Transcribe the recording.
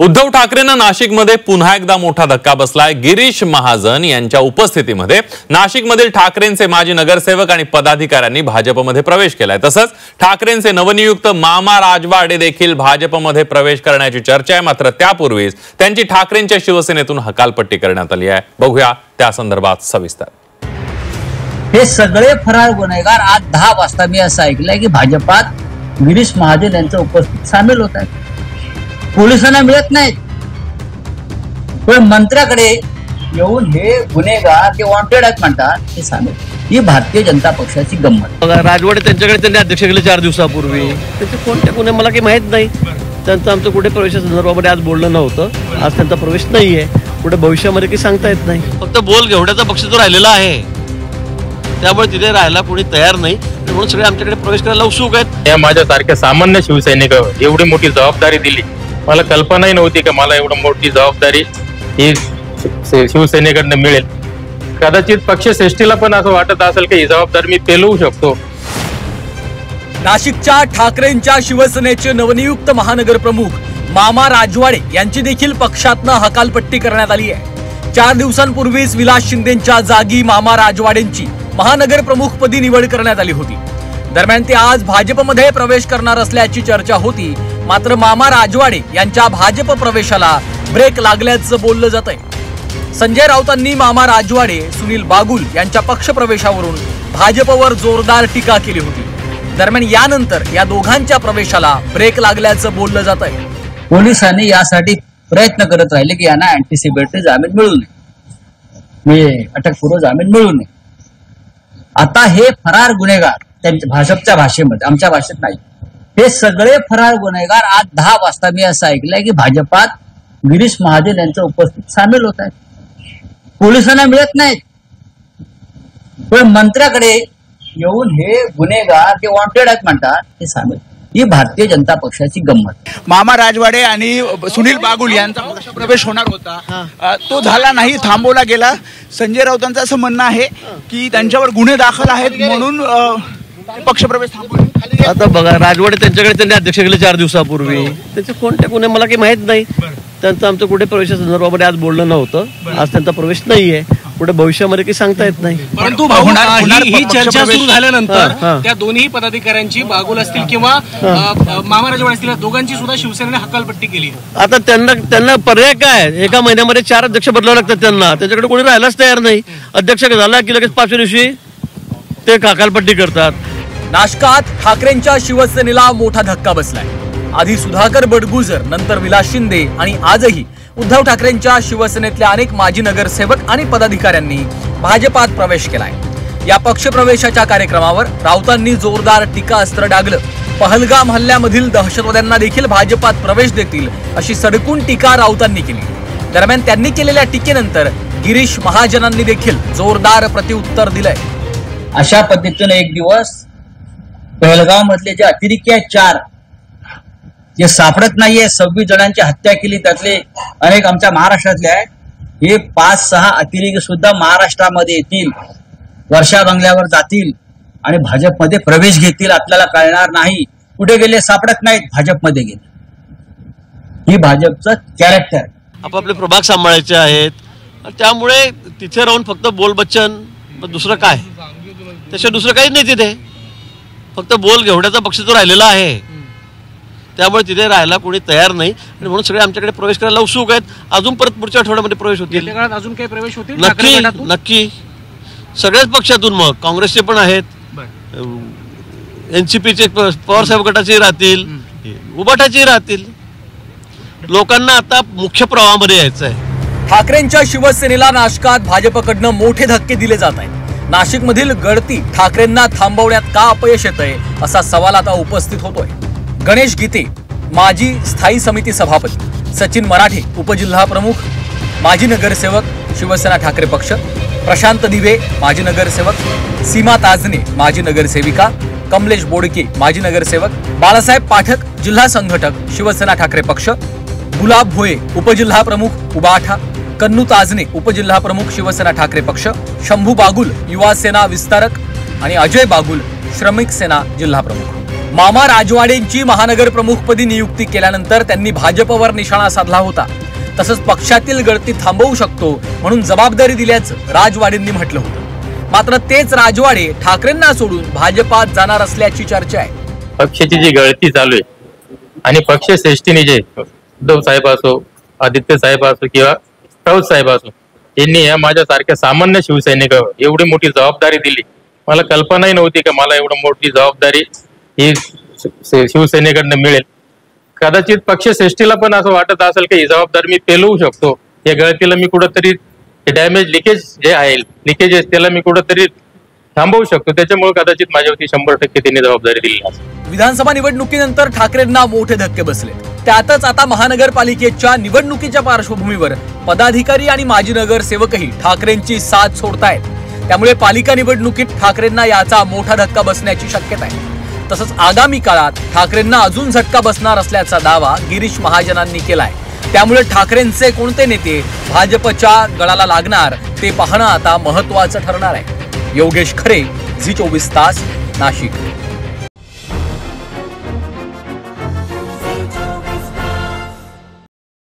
उद्धव ठाकरेंना नाशिकमध्ये पुन्हा एकदा मोठा धक्का बसलाय। गिरीश महाजन यांच्या उपस्थितीमध्ये नाशिकमधील ठाकरेंचे माजी नगरसेवक आणि पदाधिकाऱ्यांनी भाजपमध्ये प्रवेश केलाय। तसंच ठाकरेंचे नवनियुक्त मामा राजवाडे देखील भाजपमध्ये प्रवेश करण्याची चर्चा आहे। मात्र त्यापूर्वीच त्यांची ठाकरेंच्या शिवसेनेतून हकालपट्टी करण्यात आली आहे। बघूया त्या संदर्भात सविस्तर। हे सगळे फरार गुन्हेगार आज 10 वाजता मी असं ऐकलंय की भाजपात गिरीश महाजन यांच्या उपस्थित सामील होत आहेत। पोलिसांना मिळत नाहीत, पण मंत्र्याकडे येऊन हे गुन्हेगार जे वॉन्टेड आहेत म्हणतात ते सामील। ही भारतीय जनता पक्षाची गंमत। राजवाडे त्यांच्याकडे त्यांनी अध्यक्ष केले 4 दिवसापूर्वी। त्याचे कोणते गुन्हे मला काही माहित नाही। त्यांचं आमचं कुठे प्रवेशासंदर्भामध्ये आज बोलणं नव्हतं। आज त्यांचा प्रवेश नाहीये, पुढे भविष्यामध्ये काही सांगता येत नाही। फक्त बोल घेवड्याचा पक्ष तो राहिलेला आहे, त्यामुळे तिथे राहायला कोणी तयार नाही, म्हणून सगळे आमच्याकडे प्रवेश करायला उत्सुक आहेत। या माझ्यासारख्या सामान्य सैनिकावर एवढी मोठी जबाबदारी दिली, मला कल्पनाही नव्हती की मला एवढी मोठी जबाबदारी ही शिवसेनेकडनं मिळेल। कदाचित पक्षश्रेष्ठीला पण असं वाटत असेल की ही जबाबदारी मी पेलवू शकतो। नाशिकच्या ठाकरेंच्या शिवसेनेचे नवनियुक्त महानगर प्रमुख मामा राजवाडे यांची देखील पक्षातनं हकालपट्टी करण्यात आली आहे। 4 दिवसांपूर्वीच विलास शिंदेंच्या जागी मामा राजवाडेंची महानगर प्रमुखपदी निवड करण्यात आली होती। दरम्यान ते आज भाजपमध्ये प्रवेश करणार असल्याची चर्चा होती। मात्र मामा राजवाडे यांच्या भाजप प्रवेशाला ब्रेक लागल्याचं बोललं जात आहे। संजय राऊतांनी मामा राजवाडे, सुनील बागुल यांच्या पक्ष प्रवेशावरून भाजपवर जोरदार टीका केली होती। दरम्यान यानंतर या दोघांच्या प्रवेशाला ब्रेक लागल्याचं बोललं जात आहे। पोलिसांनी यासाठी प्रयत्न करत राहिले की यांना अँटिसिपेटरी जामीन मिळू नये, अटकपूर्व जामीन मिळू नये। आता हे फरार गुन्हेगार त्यांच्या भाजपच्या भाषेमध्ये, आमच्या भाषेत नाही, हे सगळे फरार गुन्हेगार आज 10 वाजता मी असं ऐकलंय की भाजपात गिरीश महाजन यांच्या उपस्थित सामील होत आहेत। पोलिसांना मिळत नाहीत, पण मंत्र्याकडे येऊन हे गुन्हेगार जे वॉन्टेड आहेत म्हणतात ते सामील। ही भारतीय जनता पक्षाची गंमत। मामा राजवाडे आणि सुनील बागुल यांचा पक्ष प्रवेश होणार होता, तो झाला नाही, थांबवला गेला। संजय राऊतांचं असं म्हणणं आहे की त्यांच्यावर गुन्हे दाखल आहेत म्हणून पक्षप्रवेश थांबवला। आता बघा, राजवाडे त्यांच्याकडे त्यांनी अध्यक्ष केले 4 दिवसापूर्वी। त्याचे कोणते गुन्हे मला काही माहित नाही। त्यांचं आमचं कुठे प्रवेशासंदर्भामध्ये आज बोलणं नव्हतं। आज त्यांचा प्रवेश नाहीये, पुढे भविष्यामध्ये काही सांगता येत नाही। परंतु ही चर्चा सुरू झाल्यानंतर त्या दोन्ही पदाधिकाऱ्यांची, बागुल असतील किंवा मामा राजवाडे असतील, दोघांची सुद्धा शिवसेनेने हकालपट्टी केली। आता त्यांना पर्याय काय? एका महिन्यामध्ये 4 अध्यक्ष बदलावे लागतात त्यांना। त्याच्याकडे कोणी राहायलाच तयार नाही। अध्यक्ष झाला की लगेच 5व्या दिवशी ते हकालपट्टी करतात। नाशिकात ठाकरेंच्या शिवसेनेला मोठा धक्का बसलाय। आधी सुधाकर बडगुजर, नंतर विलास शिंदे आणि आजही उद्धव ठाकरेंच्या शिवसेनेतल्या अनेक माजी नगरसेवक आणि पदाधिकाऱ्यांनी भाजपात प्रवेश केलाय। या पक्षप्रवेशाच्या कार्यक्रमावर राऊतांनी जोरदार टीकास्त्र डागलं। पहलगाम हल्ल्यामधील दहशतवाद्यांना देखील भाजपात प्रवेश देतील अशी सडकून टीका राऊतांनी केली। दरम्यान त्यांनी केलेल्या टीकेनंतर गिरीश महाजनांनी देखील जोरदार प्रत्युत्तर दिलंय। अशा पद्धतीने एक दिवस पहलगाम मधले जे अतिरेकी आहेत 4 जे सापडत नाहीये, 26 जणांची हत्या केली, त्यातले अनेक आमच्या महाराष्ट्रातले आहेत। हे 5-6 अतिरेकी सुद्धा महाराष्ट्रामध्ये येतील, वर्षा बंगल्यावर जातील आणि भाजपमध्ये प्रवेश घेतील। आपल्याला कळणार नाही कुठे गेले, सापडत नाहीत, भाजपमध्ये गेले। ही भाजपचं कॅरेक्टर। आपापले प्रभाग सांभाळायचे आहेत, त्यामुळे तिथे राहून फक्त बोलबच्चन, दुसरं काय, त्याशिवाय दुसरं काहीच नाही तिथे। फक्त बोल घेवड्याचा पक्ष तो राहिलेला आहे, त्यामुळे तिथे राहायला कोणी तयार नाही, म्हणून सगळे आमच्याकडे प्रवेश करायला उत्सुक आहेत। अजून परत पुढच्या आठवड्यामध्ये प्रवेश होतील। अजून काही प्रवेश होतील? नक्की सगळ्याच पक्षातून। मग काँग्रेसचे पण आहेत, एनसीपीचे, पवार साहेब गटाचे राहतील, उबाटाचे राहतील। लोकांना आता मुख्य प्रवाहामध्ये यायचं आहे। ठाकरेंच्या शिवसेनेला नाशिकात भाजपकडनं मोठे धक्के दिले जात आहेत। नाशिकमधील गळती ठाकरेंना थांबवण्यात का अपयश येतंय असा सवाल आता उपस्थित होतोय। गणेश गीते, माजी स्थायी समिती सभापती, सचिन मराठे, उपजिल्हा प्रमुख, माजी नगरसेवक, शिवसेना ठाकरे पक्ष, प्रशांत दिवे, माजी नगरसेवक, सीमा ताजने, माजी नगरसेविका, कमलेश बोडके, माजी नगरसेवक, बाळासाहेब पाठक, जिल्हा संघटक, शिवसेना ठाकरे पक्ष, गुलाब भोये, उपजिल्हा प्रमुख, उबाठा, कन्नू ताजने, उपजिल्हा प्रमुख, शिवसेना ठाकरे पक्ष, शंभू बागुल, युवा सेना विस्तारक आणि अजय बागुल, श्रमिक सेना जिल्हा प्रमुख। मामा राजवाडेंची महानगर प्रमुखपदी नियुक्ती केल्यानंतर त्यांनी भाजपवर निशाणा साधला होता. तसंच पक्षातील गळती थांबवू शकतो म्हणून जबाबदारी दिल्याचं राजवाडेंनी म्हटलं होतं. मात्र तेच राजवाडे ठाकरेंना सोडून भाजपात जाणार असल्याची चर्चा आहे. पक्षाची जी गळती चालू आहे आणि पक्ष श्रेष्ठीने जे उद्धव साहेब असो, आदित्य साहेब असो किंवा राऊत साहेब असो, यांनी या माझ्यासारख्या सामान्य शिवसैनिकावर एवढी मोठी जबाबदारी दिली. मला कल्पनाही नव्हती की मला एवढी मोठी जबाबदारी ही शिवसेनेकडनं मिळेल. कदाचित पक्ष श्रेष्ठीला पण असं वाटत असेल की ही जबाबदारी मी पेलवू शकतो. या गळतीला मी कुठंतरी डॅमेज लिकेज जे आहे, लिकेजेस त्याला मी कुठंतरी थांबवू शकतो. त्याच्यामुळे कदाचित माझ्यावरती 100% त्यांनी जबाबदारी दिली असेल. विधानसभा निवडणुकीनंतर ठाकरेंना मोठे धक्के बसले. त्यातच आता महानगरपालिकेच्या निवडणुकीच्या पार्श्वभूमीवर पदाधिकारी आणि माजी नगरसेवकही ठाकरेंची साथ सोडतायत. त्यामुळे पालिका निवडणुकीत ठाकरेंना याचा मोठा धक्का बसण्याची शक्यता आहे. तसंच आगामी काळात ठाकरेंना अजून झटका बसणार असल्याचा दावा गिरीश महाजनांनी केलाय. त्यामुळे ठाकरेंचे कोणते नेते भाजपच्या गळाला लागणार ते पाहणं आता महत्त्वाचं ठरणार आहे. योगेश खरे, झी 24 तास, नाशिक.